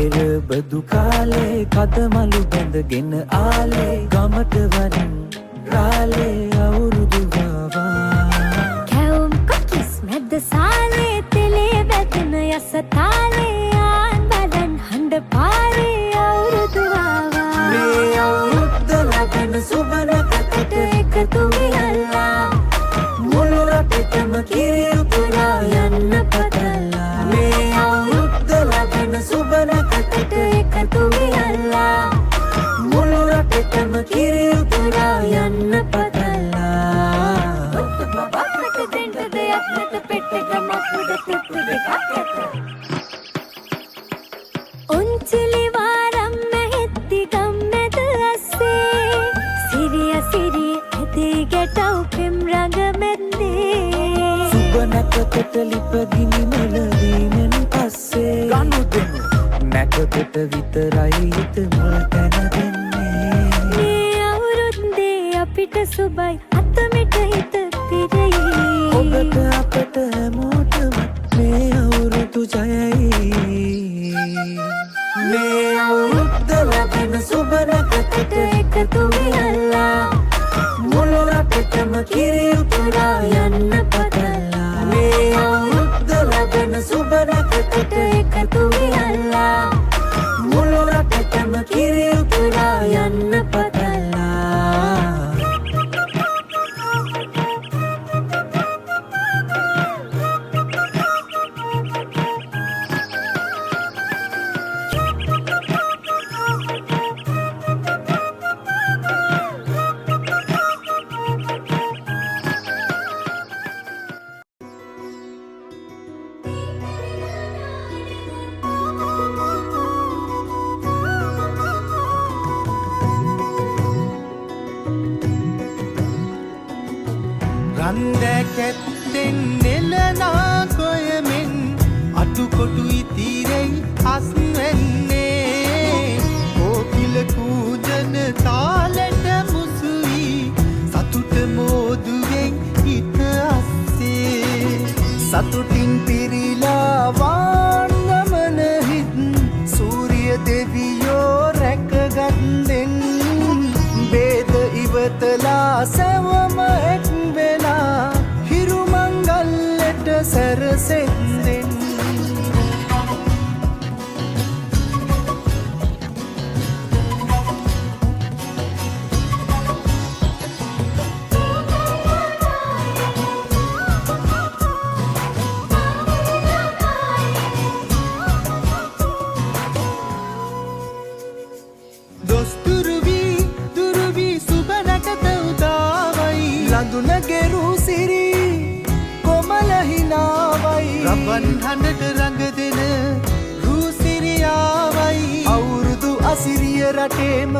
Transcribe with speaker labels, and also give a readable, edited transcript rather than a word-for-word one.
Speaker 1: පෙර බදු කාලේ කදමලු බැඳගෙන ආලේ ගමට වරින් රාලේ අවුරුදු වවා
Speaker 2: කැවුම් කොකිස් මැද්ද සාලේ තෙලේ වැටෙන යස තාලේ ආන් බලන් හඬ පාරේ අවුරුදු වවා
Speaker 1: මේ අවුරුද්ද ලබන සුබනකට එකතු වෙලා මුළු රටටම කිරි උතුරා යන්න පතලා මේ අවුරුද්ද ලබන සුබනකට එකතු වෙලා මුළු රටටම කිරි උතුරා යන්න පතලා
Speaker 2: බබකට දෙන්න දෙයක් නැත පෙට්ටකම උඩ තිත්තු දෙකක් ඇත උන්චිලි වාරම් මැහෙත්ති ගම්මැද අස්සේ සිරිය සිරි ඇදී ගැටව් පෙම් රඟ මැද්දේ
Speaker 1: සුබනකට ලිපගිනි මෙලවීමෙන් පස්සේ ගනු දෙනු නැකකට විතරයි හිත මුල් තැන දෙන්නේ
Speaker 2: මේ අවුරුද්දේ අපිට සුබයි අතමිට හිත පිරෙයි
Speaker 1: ඔබට අපට හැමෝටම මේ අවුරුදු ජයයි මේ අවුරුද්ද ලබන සුබනකට
Speaker 2: එකතු වෙලා
Speaker 1: මුළු රටටම කිරි උතුරා යන්න පතලා මේ අවුරුද්ද ලබන සුබනකට
Speaker 2: එකතු වෙලා
Speaker 1: මුළු රටටම කිරි උතුරා යන්න පතලා
Speaker 3: රන්දැකැත්තෙන් නෙලනා කොයමෙන් අටුකොටු ඉතිරෙයි අස්වැන්නේ කෝකිල කූජන තාලෙට මුසුයි සතුට මෝදුවෙන් හිත අස්සේ සතුටින් පිරිලා වාන්ගමන හිත් සූරිය දෙවියෝ රැකගන්දෙන් බේද ඉවතලා සැවම එක් වෙලා හිරුමංගල්ලට සැරසෙන්දෙන් ලඳුනගෙරු සිරි කොමල හිනාවයි රබන් හඬට රඟ දෙන රූසිරියාවයි අවුරුදු අසිරිය රටේම